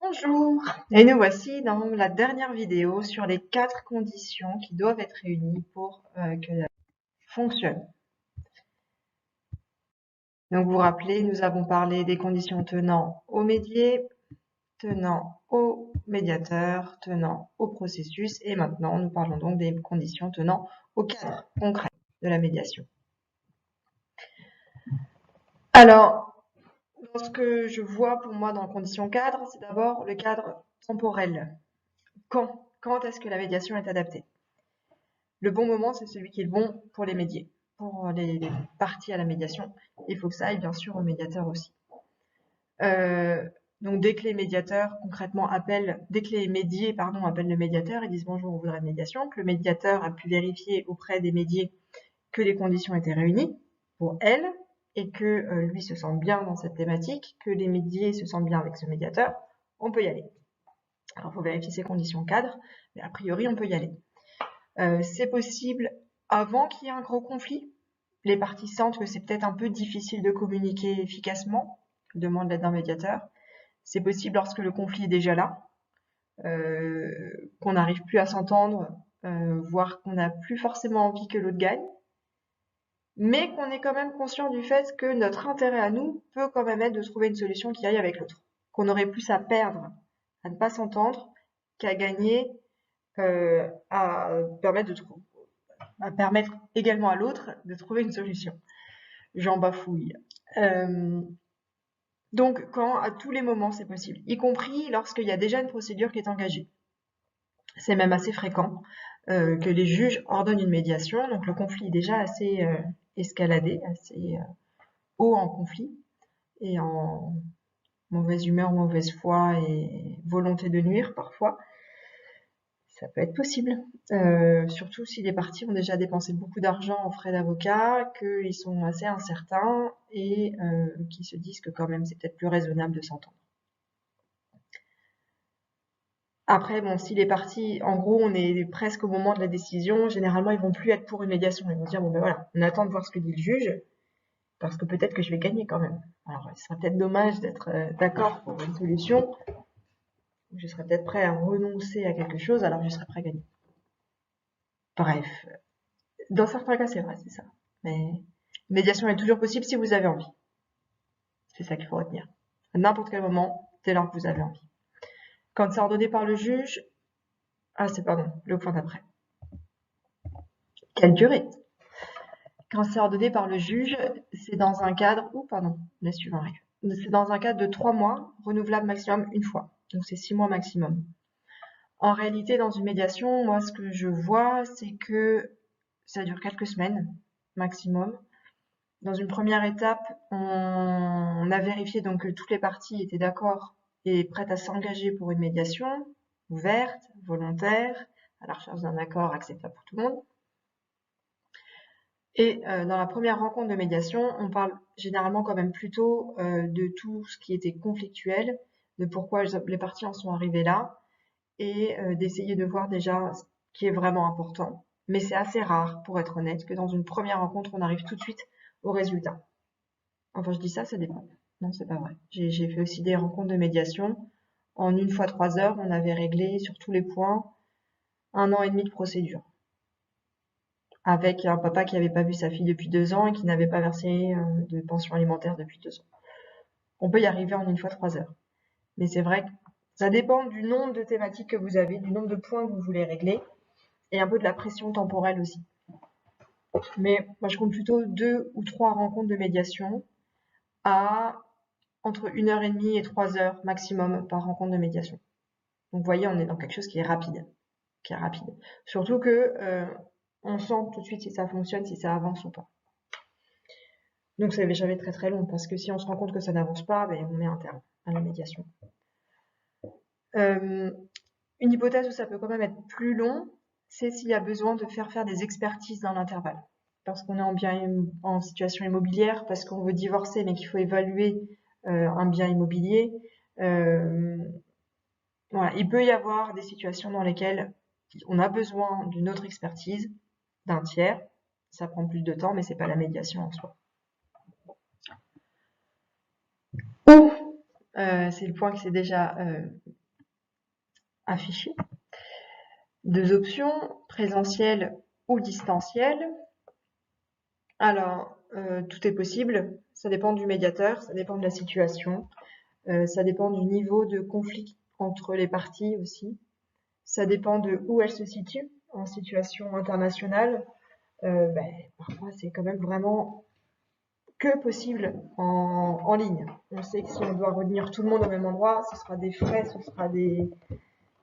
Bonjour, et nous voici dans la dernière vidéo sur les 4 conditions qui doivent être réunies pour que la fonctionne. Donc vous vous rappelez, nous avons parlé des conditions tenant au médié, tenant au médiateur, tenant au processus, et maintenant nous parlons donc des conditions tenant au cadre concret de la médiation. Alors, ce que je vois pour moi dans la condition cadre, c'est d'abord le cadre temporel. Quand est-ce que la médiation est adaptée? Le bon moment, c'est celui qui est le bon pour les médiés, pour les parties à la médiation. Il faut que ça aille bien sûr au médiateur aussi. Donc dès que les médiateurs concrètement dès que les médiés appellent le médiateur et disent bonjour, on voudrait une médiation, que le médiateur a pu vérifier auprès des médiés que les conditions étaient réunies pour elle et que lui se sent bien dans cette thématique, que les médiés se sentent bien avec ce médiateur, on peut y aller. Alors il faut vérifier ces conditions cadres, mais a priori on peut y aller. C'est possible avant qu'il y ait un gros conflit. Les parties sentent que c'est peut-être un peu difficile de communiquer efficacement, demande l'aide d'un médiateur. C'est possible lorsque le conflit est déjà là, qu'on n'arrive plus à s'entendre, voire qu'on n'a plus forcément envie que l'autre gagne, mais qu'on est quand même conscient du fait que notre intérêt à nous peut quand même être de trouver une solution qui aille avec l'autre. Qu'on aurait plus à perdre, à ne pas s'entendre, qu'à gagner, à permettre également à l'autre de trouver une solution. J'en bafouille. Donc, à tous les moments, c'est possible, y compris lorsqu'il y a déjà une procédure qui est engagée. C'est même assez fréquent que les juges ordonnent une médiation, donc le conflit est déjà assez escaladé, assez haut en conflit, et en mauvaise humeur, mauvaise foi et volonté de nuire parfois. Ça peut être possible, surtout si les parties ont déjà dépensé beaucoup d'argent en frais d'avocat, qu'ils sont assez incertains et qu'ils se disent que quand même c'est peut-être plus raisonnable de s'entendre. Après, bon, si les parties, en gros, on est presque au moment de la décision, généralement ils vont plus être pour une médiation, ils vont dire bon ben voilà, on attend de voir ce que dit le juge, parce que peut-être que je vais gagner quand même. Alors il serait peut-être dommage d'être d'accord pour une solution, je serais peut-être prêt à renoncer à quelque chose alors que je serais prêt à gagner. Bref, dans certains cas, c'est vrai, c'est ça. Mais médiation est toujours possible si vous avez envie. C'est ça qu'il faut retenir. À n'importe quel moment, dès lors que vous avez envie. Quand c'est ordonné par le juge, le point d'après. Quelle durée? Quand c'est ordonné par le juge, c'est dans un cadre, le suivant arrive. C'est dans un cadre de 3 mois, renouvelable maximum une fois. Donc c'est 6 mois maximum. En réalité, dans une médiation, moi, ce que je vois, c'est que ça dure quelques semaines maximum. Dans une première étape, on a vérifié donc que toutes les parties étaient d'accord et prêtes à s'engager pour une médiation ouverte, volontaire, à la recherche d'un accord acceptable pour tout le monde. Et dans la première rencontre de médiation, on parle généralement quand même plutôt de tout ce qui était conflictuel, de pourquoi les parties en sont arrivées là, et d'essayer de voir déjà ce qui est vraiment important. Mais c'est assez rare, pour être honnête, que dans une première rencontre, on arrive tout de suite au résultat. Enfin, je dis ça dépend. Non, c'est pas vrai. J'ai fait aussi des rencontres de médiation. En 1 fois 3 heures, on avait réglé sur tous les points 1 an et demi de procédure. Avec un papa qui n'avait pas vu sa fille depuis 2 ans et qui n'avait pas versé de pension alimentaire depuis 2 ans. On peut y arriver en 1 fois 3 heures. Mais c'est vrai que ça dépend du nombre de thématiques que vous avez, du nombre de points que vous voulez régler et un peu de la pression temporelle aussi. Mais moi, je compte plutôt 2 ou 3 rencontres de médiation à entre 1h30 et 3 heures maximum par rencontre de médiation. Donc vous voyez, on est dans quelque chose qui est rapide. Surtout que on sent tout de suite si ça fonctionne, si ça avance ou pas. Donc ça n'est jamais très très long, parce que si on se rend compte que ça n'avance pas, ben, on met un terme à la médiation. Une hypothèse où ça peut quand même être plus long, c'est s'il y a besoin de faire des expertises dans l'intervalle. Parce qu'on est en situation immobilière, parce qu'on veut divorcer mais qu'il faut évaluer un bien immobilier. Voilà, il peut y avoir des situations dans lesquelles on a besoin d'une autre expertise, d'un tiers. Ça prend plus de temps, mais c'est pas la médiation en soi. Ou c'est le point qui s'est déjà affiché. 2 options, présentiel ou distanciel. Alors, tout est possible, ça dépend du médiateur, ça dépend de la situation, ça dépend du niveau de conflit entre les parties aussi. Ça dépend de où elle se situe en situation internationale. Parfois, c'est quand même vraiment que possible en ligne. On sait que si on doit réunir tout le monde au même endroit, ce sera des frais, ce sera des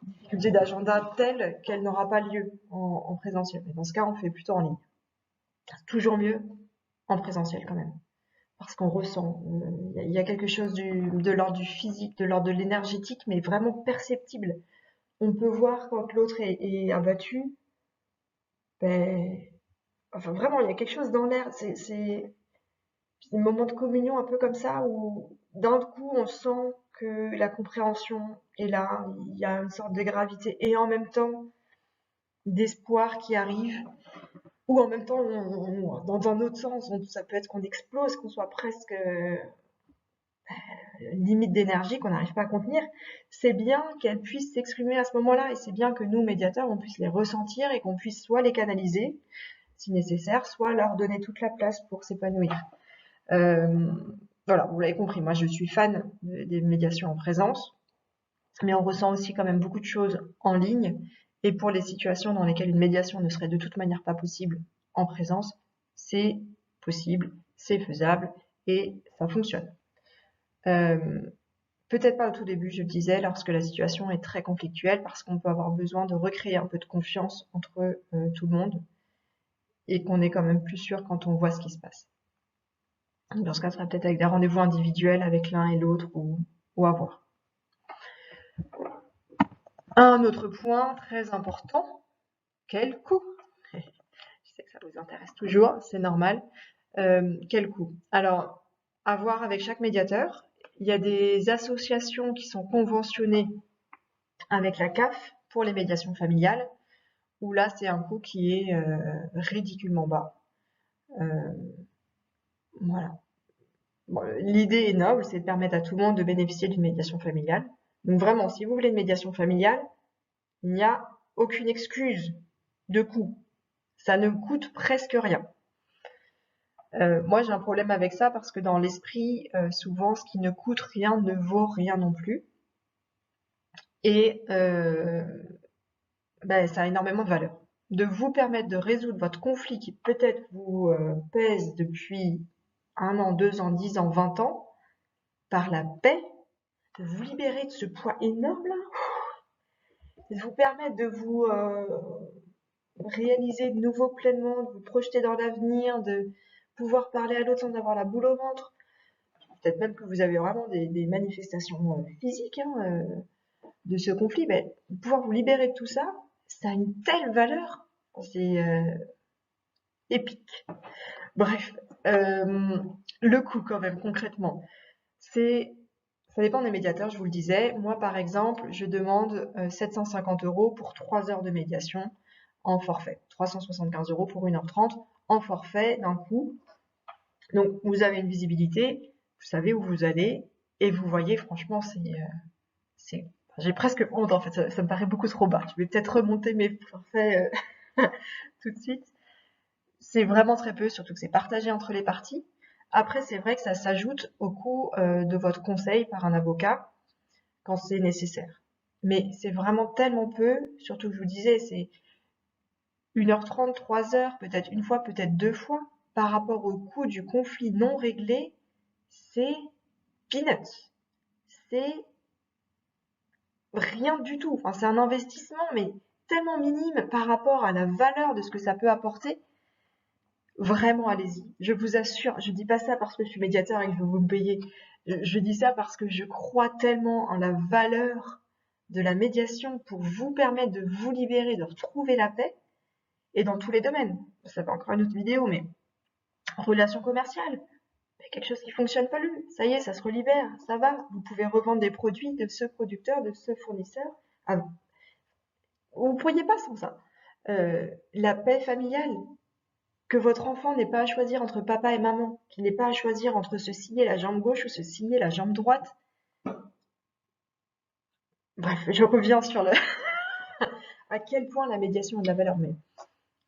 difficultés d'agenda telles qu'elle n'aura pas lieu en présentiel. Mais dans ce cas, on fait plutôt en ligne. Toujours mieux en présentiel quand même. Parce qu'on ressent, il y a quelque chose de l'ordre du physique, de l'ordre de l'énergétique, mais vraiment perceptible. On peut voir quand l'autre est abattu, enfin vraiment, il y a quelque chose dans l'air. C'est des moments de communion un peu comme ça où d'un coup on sent que la compréhension est là, il y a une sorte de gravité et en même temps d'espoir qui arrive. Ou en même temps, dans un autre sens, ça peut être qu'on explose, qu'on soit presque limite d'énergie, qu'on n'arrive pas à contenir. C'est bien qu'elles puissent s'exprimer à ce moment-là, et c'est bien que nous, médiateurs, on puisse les ressentir et qu'on puisse soit les canaliser, si nécessaire, soit leur donner toute la place pour s'épanouir. Voilà, vous l'avez compris, moi je suis fan des médiations en présence, mais on ressent aussi quand même beaucoup de choses en ligne, et pour les situations dans lesquelles une médiation ne serait de toute manière pas possible en présence, c'est possible, c'est faisable, et ça fonctionne. Peut-être pas au tout début, je le disais, lorsque la situation est très conflictuelle, parce qu'on peut avoir besoin de recréer un peu de confiance entre tout le monde, et qu'on est quand même plus sûr quand on voit ce qui se passe. Dans ce cas, ça sera peut-être avec des rendez-vous individuels avec l'un et l'autre, ou à voir. Un autre point très important, quel coût? Je sais que ça vous intéresse toujours, c'est normal. Quel coût? Alors, à voir avec chaque médiateur. Il y a des associations qui sont conventionnées avec la CAF pour les médiations familiales, où là, c'est un coût qui est ridiculement bas. Voilà. Bon, l'idée est noble, c'est de permettre à tout le monde de bénéficier d'une médiation familiale. Donc vraiment, si vous voulez une médiation familiale, il n'y a aucune excuse de coût. Ça ne coûte presque rien. Moi, j'ai un problème avec ça parce que dans l'esprit, souvent, ce qui ne coûte rien ne vaut rien non plus. Et ça a énormément de valeur. De vous permettre de résoudre votre conflit qui peut-être vous pèse depuis 1 an, 2 ans, 10 ans, 20 ans, par la paix, de vous libérer de ce poids énorme là, de vous permettre de vous réaliser de nouveau pleinement, de vous projeter dans l'avenir, de pouvoir parler à l'autre sans avoir la boule au ventre. Peut-être même que vous avez vraiment des manifestations physiques de ce conflit, mais pouvoir vous libérer de tout ça, ça a une telle valeur, c'est épique. Bref, le coût quand même concrètement, ça dépend des médiateurs, je vous le disais. Moi par exemple, je demande 750 € pour 3 heures de médiation en forfait, 375 € pour 1h30 en forfait d'un coup. Donc vous avez une visibilité, vous savez où vous allez et vous voyez, franchement, j'ai presque honte en fait, ça me paraît beaucoup trop bas. Je vais peut-être remonter mes forfaits tout de suite. C'est vraiment très peu, surtout que c'est partagé entre les parties. Après, c'est vrai que ça s'ajoute au coût de votre conseil par un avocat quand c'est nécessaire. Mais c'est vraiment tellement peu, surtout que je vous disais, c'est 1h30, 3 heures, peut-être une fois, peut-être 2 fois, par rapport au coût du conflit non réglé, c'est peanuts. C'est rien du tout. Enfin, c'est un investissement, mais tellement minime par rapport à la valeur de ce que ça peut apporter. Vraiment, allez-y. Je vous assure, je dis pas ça parce que je suis médiateur et que je veux vous me payer. Je dis ça parce que je crois tellement en la valeur de la médiation pour vous permettre de vous libérer, de retrouver la paix, et dans tous les domaines. Ça fait encore une autre vidéo, mais relation commerciale, quelque chose qui fonctionne pas lui. Ça y est, ça se relibère, ça va. Vous pouvez revendre des produits de ce producteur, de ce fournisseur. Ah, vous ne pourriez pas sans ça. La paix familiale, que votre enfant n'ait pas à choisir entre papa et maman, qu'il n'ait pas à choisir entre se scier la jambe gauche ou se scier la jambe droite. Bref, je reviens sur le à quel point la médiation a de la valeur. Mais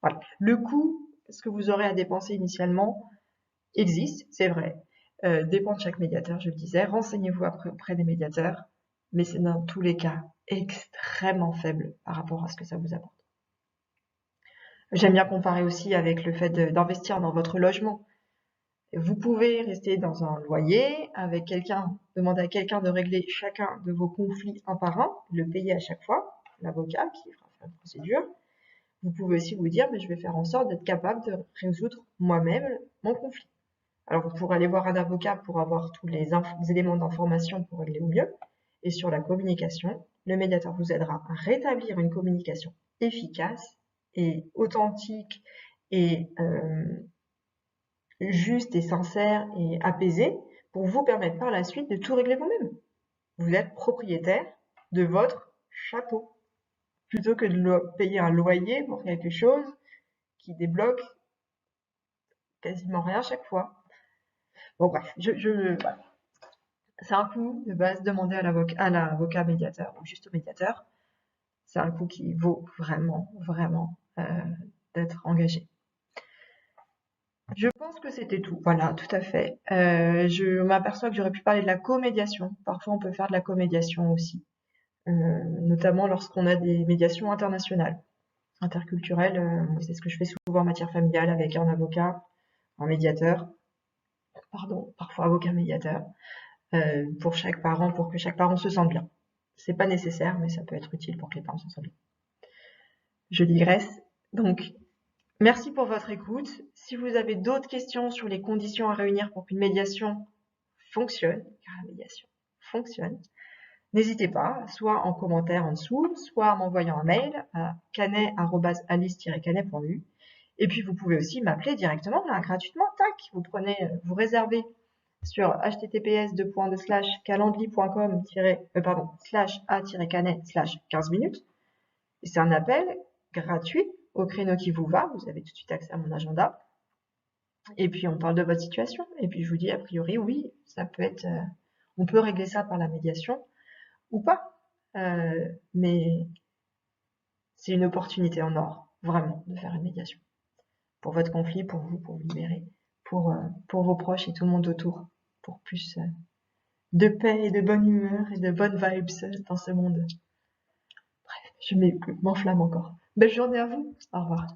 voilà. Le coût, ce que vous aurez à dépenser initialement, existe, c'est vrai. Dépend de chaque médiateur, je le disais. Renseignez-vous auprès des médiateurs, mais c'est dans tous les cas extrêmement faible par rapport à ce que ça vous apporte. J'aime bien comparer aussi avec le fait d'investir dans votre logement. Vous pouvez rester dans un loyer avec quelqu'un, demander à quelqu'un de régler chacun de vos conflits un par un, le payer à chaque fois, l'avocat qui fera la procédure. Vous pouvez aussi vous dire, mais je vais faire en sorte d'être capable de résoudre moi-même mon conflit. Alors, vous pourrez aller voir un avocat pour avoir tous les éléments d'information pour régler au mieux. Et sur la communication, le médiateur vous aidera à rétablir une communication efficace et authentique et juste et sincère et apaisée pour vous permettre par la suite de tout régler vous-même. Vous êtes propriétaire de votre chapeau plutôt que de payer un loyer pour quelque chose qui débloque quasiment rien chaque fois. Bon bref, voilà. C'est un coût de base demandé à l'avocat médiateur ou juste au médiateur. C'est un coût qui vaut vraiment, vraiment d'être engagé. Je pense que c'était tout. Voilà, tout à fait. Je m'aperçois que j'aurais pu parler de la comédiation. Parfois, on peut faire de la comédiation aussi, notamment lorsqu'on a des médiations internationales, interculturelles. C'est ce que je fais souvent en matière familiale avec un avocat, un médiateur, pardon, parfois avocat médiateur, pour chaque parent, pour que chaque parent se sente bien. C'est pas nécessaire, mais ça peut être utile pour que les parents se sentent bien. Je digresse. Donc, merci pour votre écoute. Si vous avez d'autres questions sur les conditions à réunir pour qu'une médiation fonctionne, car la médiation fonctionne, n'hésitez pas, soit en commentaire en dessous, soit en m'envoyant un mail à canet@alice-canet.lu. Et puis vous pouvez aussi m'appeler directement là, gratuitement, tac, vous réservez sur https://calendly.com/a-canet/15 minutes. Et c'est un appel gratuit au créneau qui vous va, vous avez tout de suite accès à mon agenda. Et puis on parle de votre situation. Et puis je vous dis a priori, oui, ça peut être, on peut régler ça par la médiation ou pas. Mais c'est une opportunité en or, vraiment, de faire une médiation. Pour votre conflit, pour vous libérer, pour vos proches et tout le monde autour, pour plus de paix et de bonne humeur et de bonnes vibes dans ce monde. Bref, je m'enflamme encore. Belle journée à vous. Au revoir.